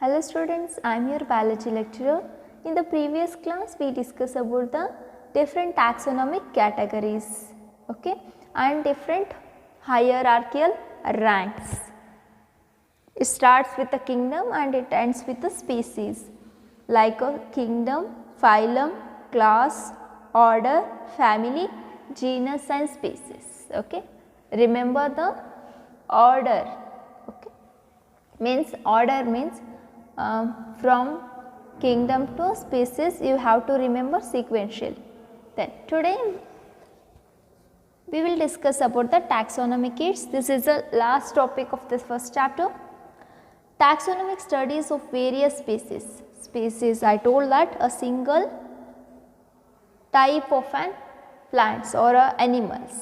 Hello students, I am your biology lecturer. In the previous class, we discussed about the different taxonomic categories, okay, and different hierarchical ranks. It starts with a kingdom and it ends with a species, like a kingdom, phylum, class, order, family, genus and species, okay. Remember the order, okay, order means from kingdom to species you have to remember sequentially. Then today we will discuss about the taxonomic aids. This is the last topic of this first chapter. Taxonomic studies of various species. Species, I told that a single type of an plants or animals.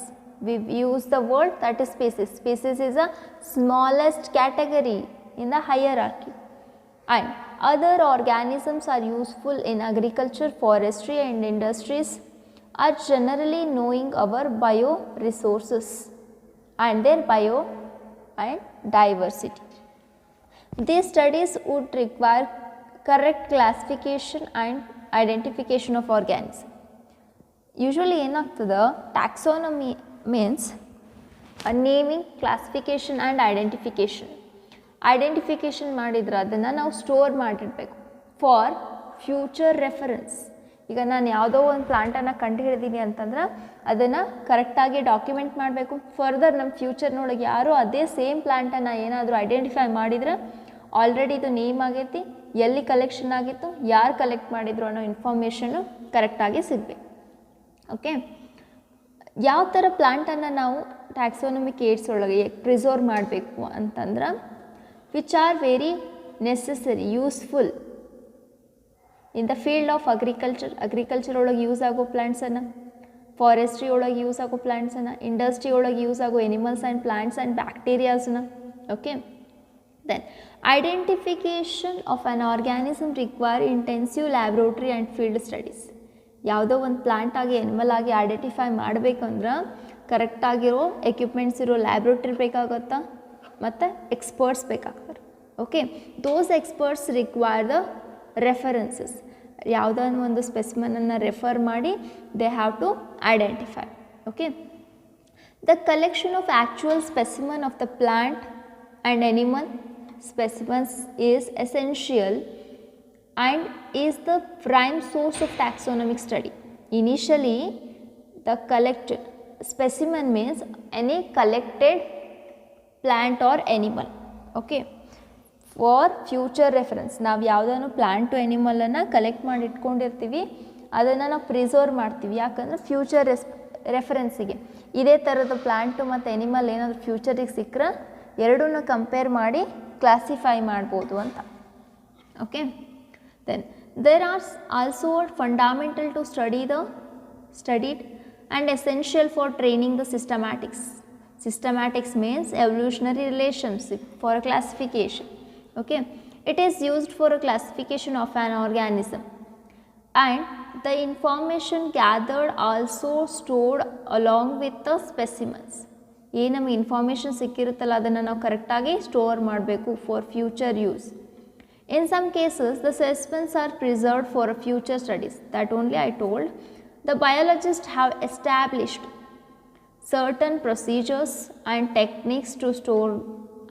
We use the word that is species. Species is the smallest category in the hierarchy. And other organisms are useful in agriculture, forestry and industries are generally knowing our bioresources and their bio and diversity. These studies would require correct classification and identification of organisms. Usually ಏನಾಗ್ತದೆ taxonomy means a naming, classification and identification. Identification ಮಾಡಿದ್ರೆ ಅದನ್ನು ನಾವು store ಮಾಡಿಡಬೇಕು for future reference. ಈಗ ನಾನು ಯಾವುದೋ ಒಂದು ಪ್ಲಾಂಟನ್ನು ಕಂಡು ಹಿಡಿದೀನಿ ಅಂತಂದ್ರೆ ಅದನ್ನು ಕರೆಕ್ಟಾಗಿ ಡಾಕ್ಯುಮೆಂಟ್ ಮಾಡಬೇಕು. ಫರ್ದರ್ ನಮ್ಮ ಫ್ಯೂಚರ್ನೊಳಗೆ ಯಾರು ಅದೇ ಸೇಮ್ ಪ್ಲಾಂಟನ್ನು ಏನಾದರೂ ಐಡೆಂಟಿಫೈ ಮಾಡಿದ್ರೆ ಆಲ್ರೆಡಿ ಇದು ನೇಮ್ ಆಗೈತಿ, ಎಲ್ಲಿ ಕಲೆಕ್ಷನ್ ಆಗಿತ್ತು, ಯಾರು ಕಲೆಕ್ಟ್ ಮಾಡಿದ್ರು ಅನ್ನೋ ಇನ್ಫಾರ್ಮೇಷನ್ನು ಕರೆಕ್ಟಾಗಿ ಸಿಗಬೇಕು. ಓಕೆ, ಯಾವ ಥರ ಪ್ಲಾಂಟನ್ನು ನಾವು ಟ್ಯಾಕ್ಸೋನಮಿಕ್ ಏಡ್ಸ್ ಒಳಗೆ ಪ್ರಿಸರ್ವ್ ಮಾಡಬೇಕು ಅಂತಂದ್ರೆ which are very necessary, useful in the field of agriculture. Agriculture ಒಳಗೆ ಯೂಸ್ ಆಗೋ ಪ್ಲಾಂಟ್ಸನ್ನು, ಫಾರೆಸ್ಟ್ರಿ ಒಳಗೆ ಯೂಸ್ ಆಗೋ ಪ್ಲಾಂಟ್ಸನ್ನು, ಇಂಡಸ್ಟ್ರಿ ಒಳಗೆ ಯೂಸ್ ಆಗೋ ಎನಿಮಲ್ಸ್ ಆ್ಯಂಡ್ ಪ್ಲಾಂಟ್ಸ್ ಆ್ಯಂಡ್ ಬ್ಯಾಕ್ಟೀರಿಯಾಸನ್ನು. Okay, then identification of an organism require intensive laboratory and field studies. ಯಾವುದೋ ಒಂದು ಪ್ಲಾಂಟ್ ಆಗಿ ಎನಿಮಲ್ ಆಗಿ ಐಡೆಂಟಿಫೈ ಮಾಡಬೇಕಂದ್ರೆ ಕರೆಕ್ಟಾಗಿರೋ ಎಕ್ವಿಪ್ಮೆಂಟ್ಸ್ ಇರೋ ಲ್ಯಾಬ್ರೋಟ್ರಿ ಬೇಕಾಗುತ್ತಾ ಮತ್ತು ಎಕ್ಸ್ಪರ್ಟ್ಸ್ ಬೇಕಾಗ್ತಾರೆ. Okay, those experts require the references. ಯಾವುದಾದ್ರು ಒಂದು ಸ್ಪೆಸಿಮನನ್ನು ರೆಫರ್ ಮಾಡಿ they have to identify. Okay, the collection of actual specimen of the plant and animal specimens is essential and is the prime source of taxonomic study. Initially, the collected specimen means any collected plant or animal. Okay, for future reference ನಾವು ಯಾವುದಾದ್ರು plant to ಎನಿಮಲನ್ನು collect ಮಾಡಿ ಇಟ್ಕೊಂಡಿರ್ತೀವಿ, ಅದನ್ನು ನಾವು preserve ಮಾಡ್ತೀವಿ. ಯಾಕಂದರೆ future ರೆಫರೆನ್ಸಿಗೆ ಇದೇ ಥರದ ಪ್ಲಾಂಟು ಮತ್ತು ಎನಿಮಲ್ ಏನಾದರೂ ಫ್ಯೂಚರಿಗೆ ಸಿಕ್ಕರೆ ಎರಡನ್ನೂ ಕಂಪೇರ್ ಮಾಡಿ ಕ್ಲಾಸಿಫೈ ಮಾಡ್ಬೋದು ಅಂತ. Okay, then there are also fundamental to studied and essential for training the systematics. Systematics means evolutionary relationship for a classification. Okay, it is used for a classification of an organism and the information gathered also stored along with the specimens. ಏನು ನಮಗೆ information ಸಿಕ್ಕಿರುತ್ತಲ್ಲ ಅದನ್ನು ನಾವು ಕರೆಕ್ಟಾಗಿ store ಮಾಡಬೇಕು for future use. In some cases, the specimens are preserved for future studies. That only I told. The biologists have established certain procedures and techniques to store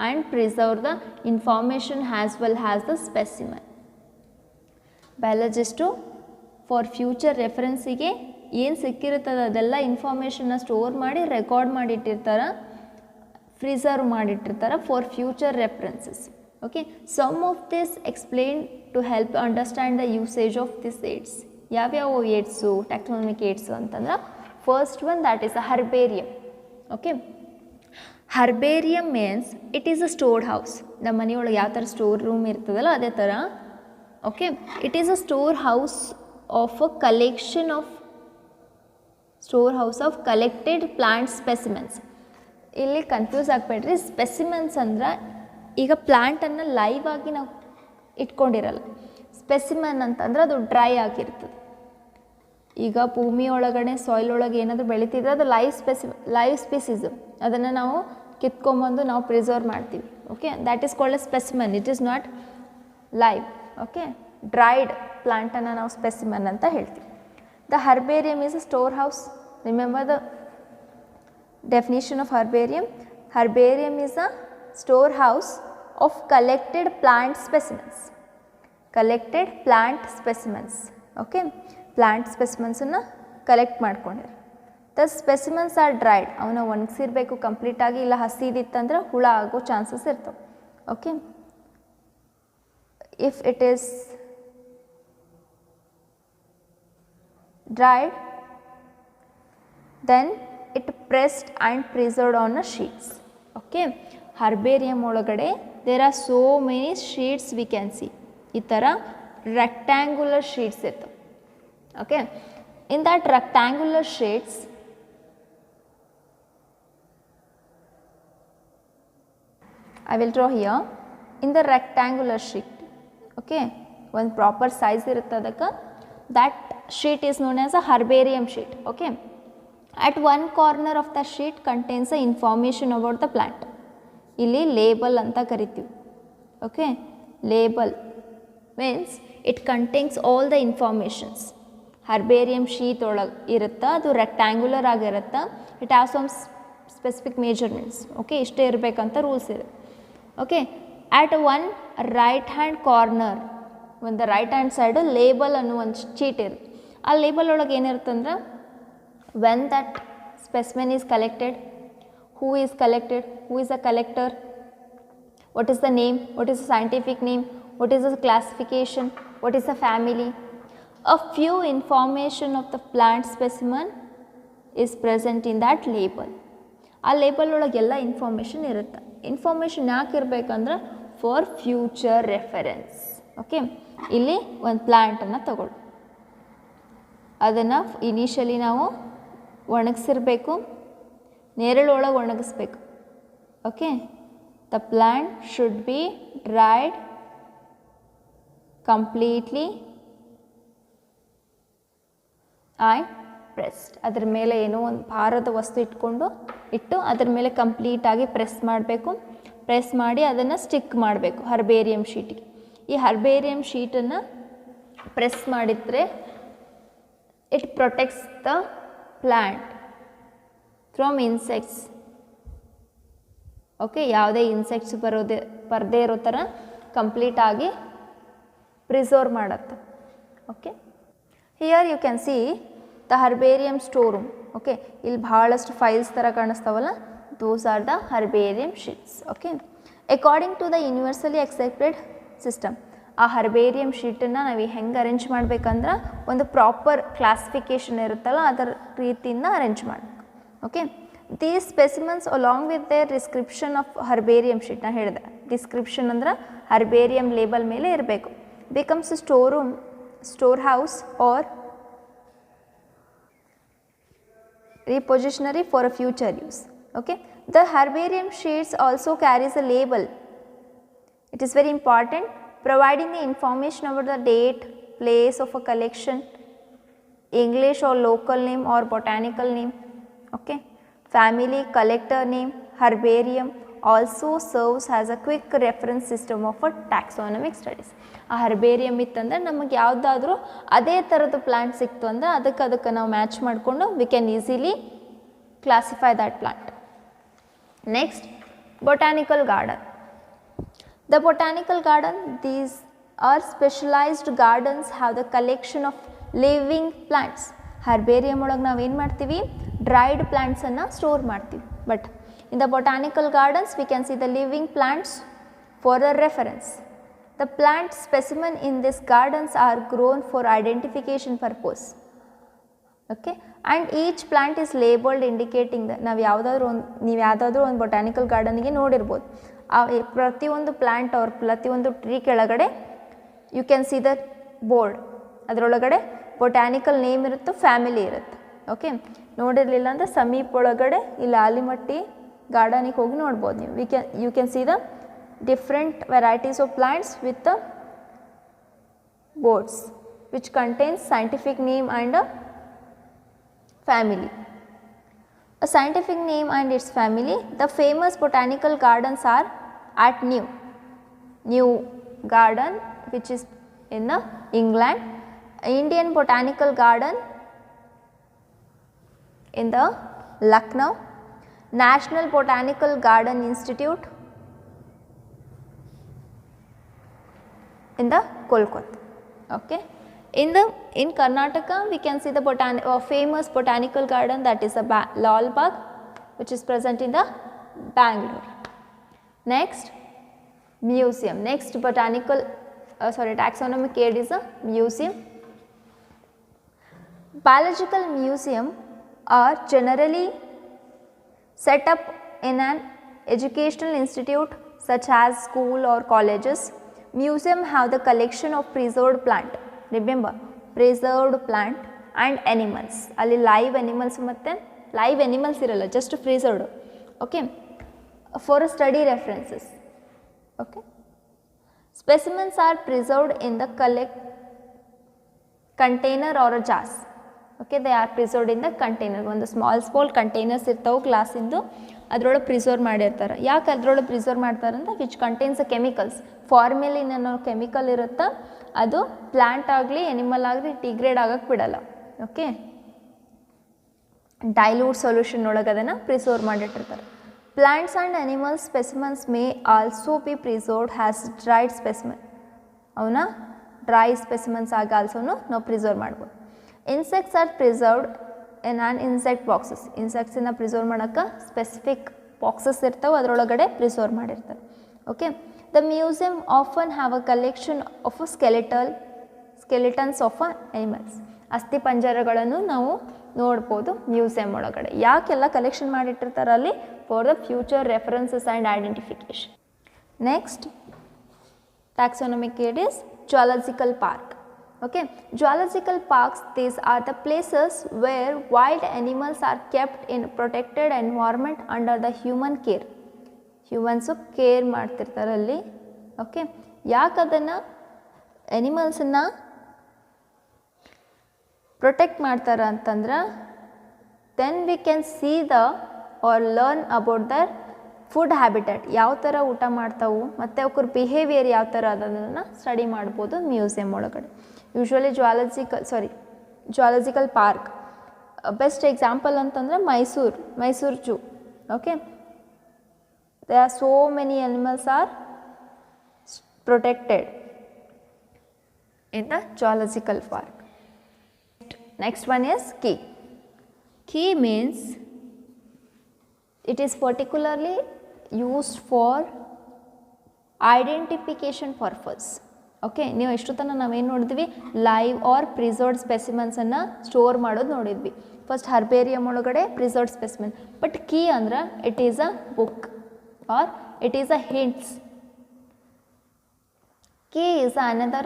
and preserve the information as well as the specimen. Biologists for future reference ಗೆ ಏನು ಸಿಕ್ಕಿರುತ್ತದೆ ಅದೆಲ್ಲ ಇನ್ಫಾರ್ಮೇಷನ್ನ store ಮಾಡಿ record ಮಾಡಿಟ್ಟಿರ್ತಾರೆ, preserve ಮಾಡಿಟ್ಟಿರ್ತಾರೆ for future references. Okay, some of this explained to help understand the usage of these aids. ಯಾವ್ಯಾವ aids taxonomic aids ಅಂತಂದ್ರೆ first one that is a herbarium. Okay, herbarium means it is a stored house. ನಮ್ಮ ಮನೆಯೊಳಗೆ ಯಾವ ಥರ store room ಇರ್ತದಲ್ಲ ಅದೇ ಥರ. Okay, it is a store house of a collection of collected plant specimens. ಇಲ್ಲಿ confuse ಆಗಬೇಡ್ರಿ, ಸ್ಪೆಸಿಮೆನ್ಸ್ ಅಂದ್ರೆ ಈಗ ಪ್ಲ್ಯಾಂಟನ್ನು ಲೈವ್ ಆಗಿ ನಾವು ಇಟ್ಕೊಂಡಿರಲ್ಲ. ಸ್ಪೆಸಿಮನ್ ಅಂತಂದ್ರೆ ಅದು ಡ್ರೈ ಆಗಿರ್ತದೆ. ಈಗ ಭೂಮಿ ಒಳಗಡೆ ಸಾಯಿಲ್ ಒಳಗೆ ಏನಾದರೂ ಬೆಳೀತಿದ್ರೆ ಅದು ಲೈವ್ ಸ್ಪೀಸೀಸು, ಅದನ್ನು ನಾವು ಕಿತ್ಕೊಂಬಂದು ನಾವು ಪ್ರಿಸರ್ವ್ ಮಾಡ್ತೀವಿ. Okay, that is called a specimen. It is not live. Okay, dried ಪ್ಲಾಂಟನ್ನು ನಾವು ಸ್ಪೆಸಿಮನ್ ಅಂತ ಹೇಳ್ತೀವಿ. The herbarium is a store house. Remember the definition of herbarium. Herbarium is a storehouse of collected plant specimens. Collected plant specimens. Okay, plant specimens ಅನ್ನು collect ಮಾಡ್ಕೊಂಡಿರಿ. The specimens are dried. ಅವನ್ನ ಒಣಗಿಸಿರ್ಬೇಕು ಕಂಪ್ಲೀಟಾಗಿ, ಇಲ್ಲ ಹಸಿದಿತ್ತಂದ್ರೆ ಹುಳ ಆಗೋ ಚಾನ್ಸಸ್ ಇರ್ತವೆ. Okay, if it is dried then it pressed and preserved on a sheets. Okay, herbarium ಒಳಗಡೆ there are so many sheets we can see. ಈ ಥರ rectangular sheets ಇರ್ತವೆ. Okay, in that rectangular sheets I will draw here. In the rectangular sheet, okay, ಒಂದು proper size ಇರುತ್ತೆ ಅದಕ್ಕೆ, that sheet is known as a herbarium sheet. Okay, at one corner of the sheet contains the information about the plant. ಇಲ್ಲಿ label ಅಂತ ಕರಿತೀವಿ. Okay, label means it contains all the informations. Herbarium sheet ಒಳಗೆ ಇರುತ್ತೆ, ಅದು rectangular ಆಗಿರುತ್ತೆ. It have some specific measurements. Okay, ಇಷ್ಟೇ ಇರಬೇಕಂತ rules ಇದೆ. Okay, at one right hand corner, ಒಂದು ರೈಟ್ ಹ್ಯಾಂಡ್ ಸೈಡು ಲೇಬಲ್ ಅನ್ನೋ ಒಂದು ಶೀಟ್ ಇರುತ್ತೆ. ಆ ಲೇಬಲ್ ಒಳಗೆ ಏನಿರುತ್ತಂದ್ರೆ when that specimen is collected, who is collected, who is a collector, what is the name, what is the scientific name, what is the classification, what is the family. A few information of the plant specimen is present in that label. ಆ label ಒಳಗೆಲ್ಲ information ಇರುತ್ತೆ. Information ಯಾಕೆ ಇರಬೇಕಂದ್ರೆ for future reference. Okay, ಇಲ್ಲಿ ಒಂದು ಪ್ಲ್ಯಾಂಟನ್ನು ತಗೊಳ್ಳಿ, ಅದನ್ನು ಇನಿಷಿಯಲಿ ನಾವು ಒಣಗಿಸಿರ್ಬೇಕು, ನೇರಳೊಳಗೆ ಒಣಗಿಸ್ಬೇಕು. Okay, the plant should be dried completely and pressed. ಅದ್ರ ಮೇಲೆ ಏನೋ ಒಂದು ಭಾರದ ವಸ್ತು ಇಟ್ಟು ಅದ್ರ ಮೇಲೆ ಕಂಪ್ಲೀಟಾಗಿ ಪ್ರೆಸ್ ಮಾಡಬೇಕು. ಪ್ರೆಸ್ ಮಾಡಿ ಅದನ್ನು ಸ್ಟಿಕ್ ಮಾಡಬೇಕು ಹರ್ಬೇರಿಯಮ್ ಶೀಟಿಗೆ. ಈ ಹರ್ಬೇರಿಯಮ್ ಶೀಟನ್ನು ಪ್ರೆಸ್ ಮಾಡಿದರೆ it protects the plant from insects. Okay, ಯಾವುದೇ ಇನ್ಸೆಕ್ಟ್ಸ್ ಬರದೇ ಇರೋ ಥರ ಕಂಪ್ಲೀಟಾಗಿ ಪ್ರಿಸರ್ವ್ ಮಾಡುತ್ತೆ. Okay, here you can see the herbarium store room. Okay, ಇಲ್ಲಿ ಭಾಳಷ್ಟು ಫೈಲ್ಸ್ ಥರ ಕಾಣಿಸ್ತಾವಲ್ಲ, those are the herbarium sheets. Okay, according to the universally accepted system. ಆ ಹರ್ಬೇರಿಯಮ್ ಶೀಟನ್ನು ನಾವು ಹೆಂಗೆ ಅರೇಂಜ್ ಮಾಡಬೇಕಂದ್ರೆ ಒಂದು ಪ್ರಾಪರ್ ಕ್ಲಾಸಿಫಿಕೇಷನ್ ಇರುತ್ತಲ್ಲ ಅದರ ರೀತಿಯಿಂದ ಅರೇಂಜ್ ಮಾಡಬೇಕು. Okay, these specimens along with their description of herbarium sheet. ನಾನು ಹೇಳಿದೆ ಡಿಸ್ಕ್ರಿಪ್ಷನ್ ಅಂದ್ರೆ ಹರ್ಬೇರಿಯಮ್ ಲೇಬಲ್ ಮೇಲೆ ಇರಬೇಕು. Becomes store room, store house are repositionary for a future use. Okay, the herbarium sheets also carries a label. It is very important, providing the information about the date, place of a collection, English or local name or botanical name. Okay, family, collector name. Herbarium also serves as a quick reference system of a taxonomic studies. ಆ ಹರ್ಬೇರಿಯಮ್ ಇತ್ತಂದ್ರೆ ನಮಗೆ ಯಾವುದಾದ್ರೂ ಅದೇ ಥರದ್ದು plant ಸಿಕ್ತು ಅಂದರೆ ಅದಕ್ಕೆ ನಾವು ಮ್ಯಾಚ್ ಮಾಡಿಕೊಂಡು we can easily classify that plant. Next, botanical garden. The botanical garden, these are specialized gardens, have the collection of living plants. Herbarium ಒಳಗೆ ನಾವು ಏನು ಮಾಡ್ತೀವಿ, ಡ್ರೈಡ್ ಪ್ಲಾಂಟ್ಸನ್ನು ಸ್ಟೋರ್ ಮಾಡ್ತೀವಿ. But in the botanical gardens we can see the living plants for a reference. The plant specimen in these gardens are grown for identification purpose. Okay, and each plant is labeled indicating that ನೀವು ಯಾವುದಾದ್ರೂ ಒಂದು botanical ಗಾರ್ಡನ್ಗೆ ನೋಡಿರ್ಬೋದು, ಆ ಪ್ರತಿಯೊಂದು plant ಅವ್ರ ಪ್ರತಿಯೊಂದು tree ಕೆಳಗಡೆ you can see the board, ಅದರೊಳಗಡೆ ಬೊಟಾನಿಕಲ್ ನೇಮ್ ಇರುತ್ತೆ, ಫ್ಯಾಮಿಲಿ ಇರುತ್ತೆ. ಓಕೆ, ನೋಡಿರಲಿಲ್ಲ ಅಂದರೆ ಸಮೀಪ ಒಳಗಡೆ ಇಲ್ಲಿ ಆಲಿಮಟ್ಟಿ ಗಾರ್ಡನಿಗೆ ಹೋಗಿ ನೋಡ್ಬೋದು ನೀವು. You can see the different varieties of plants with the boards which contains scientific name and a family. A scientific name and its family. The famous botanical gardens are at New Garden, which is in the England, Indian Botanical Garden in the Lucknow, National Botanical Garden Institute in the Kolkata. Okay. In Karnataka, we can see the famous botanical garden, that is the Lal Bagh, which is present in the Bangalore. Next, museum. Next taxonomic aid is a museum. Biological museum are generally set up in an educational institute such as school or colleges. Museum have the collection of preserved plant. Remember, preserved plant and animals. Ali live animals matte live animals iralla, just preserved. Okay, for study references. Okay, specimens are preserved in the container or a jars. Okay, they are preserved in the container. One small containers irtavu glass indu adrolage preserve ಮಾಡಿರ್ತಾರೆ. ಯಾಕೆ ಅದರೊಳಗೆ preserve ಮಾಡ್ತಾರೆ ಅಂದರೆ which contains chemicals, formalin ಅನ್ನೋ chemical ಇರುತ್ತೆ, ಅದು plant ಆಗಲಿ animal ಆಗಲಿ ಡಿಗ್ರೇಡ್ ಆಗಕ್ಕೆ ಬಿಡಲ್ಲ. ಓಕೆ, ಡೈಲ್ಯೂಟ್ ಸೊಲ್ಯೂಷನ್ ಒಳಗೆ ಅದನ್ನು ಪ್ರಿಸರ್ವ್ ಮಾಡಿಟ್ಟಿರ್ತಾರೆ. Plants and animals specimens may also be preserved has dried specimen. ಅವನ್ನ ಡ್ರೈ ಸ್ಪೆಸಿಮನ್ಸ್ ಆಗಿ ಆಲ್ಸೋನು ನಾವು ಪ್ರಿಸರ್ವ್ ಮಾಡ್ಬೋದು. Insects are preserved in an insect boxes. ಇನ್ಸೆಕ್ಟ್ಸನ್ನು ಪ್ರಿಸರ್ವ್ ಮಾಡೋಕ್ಕೆ ಸ್ಪೆಸಿಫಿಕ್ ಬಾಕ್ಸಸ್ ಇರ್ತಾವೆ, ಅದರೊಳಗಡೆ ಪ್ರಿಸರ್ವ್ ಮಾಡಿರ್ತಾರೆ. Okay, the museum often have a collection of skeletons of animals. ಅಸ್ಥಿ ಪಂಜರಗಳನ್ನು ನಾವು ನೋಡ್ಬೋದು ಮ್ಯೂಸಿಯಂ ಒಳಗಡೆ. ಯಾಕೆಲ್ಲ ಕಲೆಕ್ಷನ್ ಮಾಡಿಟ್ಟಿರ್ತಾರೆ ಅಲ್ಲಿ? For the future references and identification. Next taxonomic aid is zoological park. Okay, zoological parks, these are the places where wild animals are kept in protected environment under the human care. Humans care ಮಾಡ್ತಿರ್ತಾರೆ ಅಲ್ಲಿ. Okay, ಯಾಕೆ ಅದನ್ನು ಎನಿಮಲ್ಸನ್ನು protect ಮಾಡ್ತಾರೆ ಅಂತಂದ್ರೆ then we can see the or learn about their food habitat, ಯಾವ ಥರ ಊಟ ಮಾಡ್ತಾವು ಮತ್ತು ಅವ್ರ ಬಿಹೇವಿಯರ್ ಯಾವ ಥರ ಅದನ್ನು ಸ್ಟಡಿ ಮಾಡ್ಬೋದು ಮ್ಯೂಸಿಯಂ ಒಳಗಡೆ. ಯೂಶ್ವಲಿ ಜ್ವಾಲಜಿಕಲ್ ಪಾರ್ಕ್ ಬೆಸ್ಟ್ ಎಕ್ಸಾಂಪಲ್ ಅಂತಂದರೆ Mysuru zoo. Okay, they are so many animals are protected in the zoological park. Next one is key. Key means it is particularly used for identification purpose. ಓಕೆ, ನೀವು ಎಷ್ಟು ತನಕ ನಾವೇನು ನೋಡಿದ್ವಿ, live or preserved ಸ್ಪೆಸಿಮನ್ಸನ್ನು store ಮಾಡೋದು ನೋಡಿದ್ವಿ. ಫಸ್ಟ್ ಹರ್ಬೇರಿಯಮ್ ಒಳಗಡೆ ಪ್ರಿಸರ್ವ್ಡ್ ಸ್ಪೆಸಿಮನ್. ಬಟ್ ಕೀ ಅಂದ್ರೆ it is a book or it is a hints. Key is another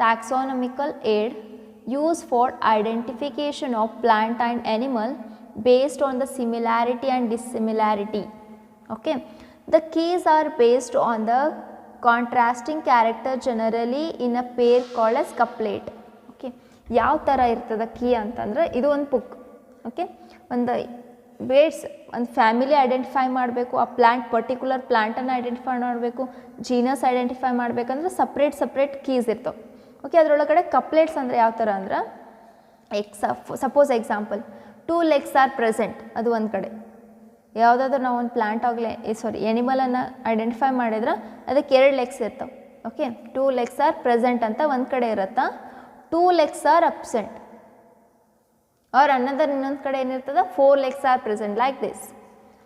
taxonomical aid used for identification of plant and animal based on the similarity and dissimilarity. Okay, the keys are based on the contrasting character generally in a pair called as couplet. Okay, ಯಾವ ಥರ ಇರ್ತದೆ key ಅಂತಂದ್ರೆ ಇದು ಒಂದು book. Okay, ಒಂದು ಬೇಡ್ಸ್ ಒಂದು family identify ಮಾಡಬೇಕು, ಆ ಪರ್ಟಿಕ್ಯುಲರ್ ಪ್ಲ್ಯಾಂಟನ್ನು ಐಡೆಂಟಿಫೈ ಮಾಡಬೇಕು, ಜೀನಸ್ ಐಡೆಂಟಿಫೈ ಮಾಡಬೇಕಂದ್ರೆ ಸಪ್ರೇಟ್ ಕೀಸ್ ಇರ್ತವೆ. ಓಕೆ, ಅದರೊಳಗಡೆ ಕಪ್ಲೆಟ್ಸ್ ಅಂದರೆ ಯಾವ ಥರ ಅಂದ್ರೆ suppose example 2 legs are present, ಅದು ಒಂದು ಕಡೆ. ಯಾವುದಾದ್ರೂ ನಾವು ಒಂದು ಪ್ಲ್ಯಾಂಟ್ ಆಗಲಿ ಎನಿಮಲನ್ನು ಐಡೆಂಟಿಫೈ ಮಾಡಿದ್ರೆ ಅದಕ್ಕೆ 2 legs ಇರ್ತವೆ. ಓಕೆ, 2 legs ಆರ್ ಪ್ರೆಸೆಂಟ್ ಅಂತ ಒಂದು ಕಡೆ ಇರುತ್ತಾ, 2 legs ಆರ್ ಅಬ್ಸೆಂಟ್ ಆರ್ ಅನ್ನದರ್ ಇನ್ನೊಂದು ಕಡೆ ಏನಿರ್ತದೆ 4 legs are present like this.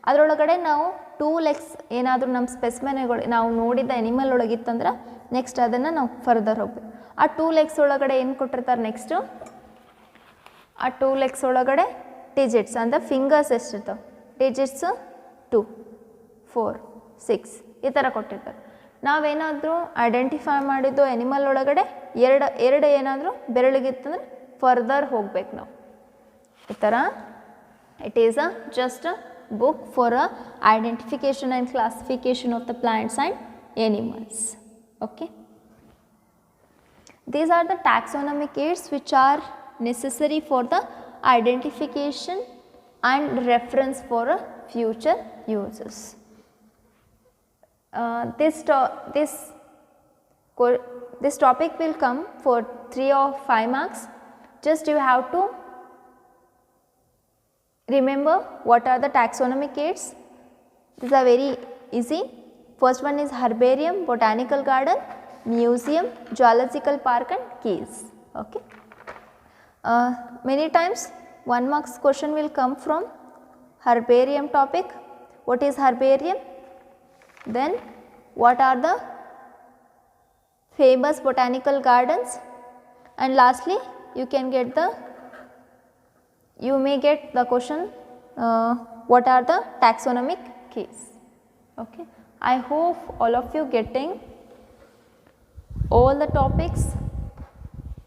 ಅದರೊಳಗಡೆ ನಾವು 2 legs ಏನಾದರೂ ನಮ್ಮ ಸ್ಪೆಸಿಮೆನ್ಗಳು ನಾವು ನೋಡಿದ ಎನಿಮಲ್ ಒಳಗಿತ್ತಂದ್ರೆ ನೆಕ್ಸ್ಟ್ ಅದನ್ನು ನಾವು ಫರ್ದರ್ ಹೋಗ್ಬೇಕು. ಆ 2 legs ಒಳಗಡೆ ಏನು ಕೊಟ್ಟಿರ್ತಾರೆ ನೆಕ್ಸ್ಟು, ಆ 2 legs ಒಳಗಡೆ ಡಿಜಿಟ್ಸ್ ಅಂದರೆ ಫಿಂಗರ್ಸ್ ಎಷ್ಟಿರ್ತಾವೆ, ಡಿಜಿಟ್ಸು 2, 4, 6 ಈ ಥರ ಕೊಟ್ಟಿರ್ತಾರೆ. ನಾವೇನಾದರೂ ಐಡೆಂಟಿಫೈ ಮಾಡಿದ್ದು ಎನಿಮಲ್ ಒಳಗಡೆ ಎರಡು ಏನಾದರೂ ಬೆರಳಿಗಿತ್ತಂದ್ರೆ ಫರ್ದರ್ ಹೋಗ್ಬೇಕು ನಾವು. ಈ ಥರ it is just a book for identification and classification of the plants and animals. Okay, these are the taxonomic aids which are necessary for the identification and reference for future this topic will come for 3 or 5 marks. Just you have to remember what are the taxonomic aids. These are very easy. First one is herbarium, botanical garden, museum, zoological park and keys. Okay. Many times 1 marks question will come from herbarium topic. What is herbarium? Then what are the famous botanical gardens, and lastly you may get the question what are the taxonomic keys. Okay. I hope all of you getting all the topics.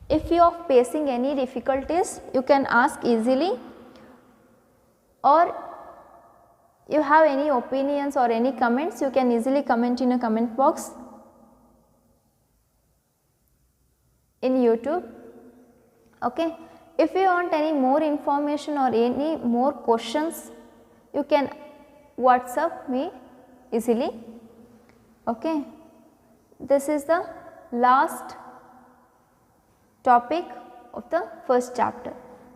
If you are facing any difficulties, you can ask easily, or you have any opinions or any comments, you can easily comment in a comment box in YouTube. Okay. If you want any more information or any more questions, you can WhatsApp me easily. Okay. This is the last topic of the first chapter.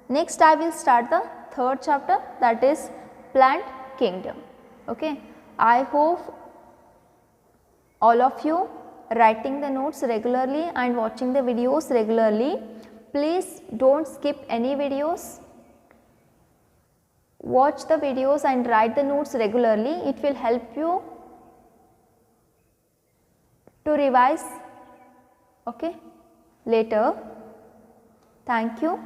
Next I will start the third chapter, that is plant kingdom. Okay. I hope all of you writing the notes regularly and watching the videos regularly. Please don't skip any videos. Watch the videos and write the notes regularly. It will help you to revise, okay, later. Thank you.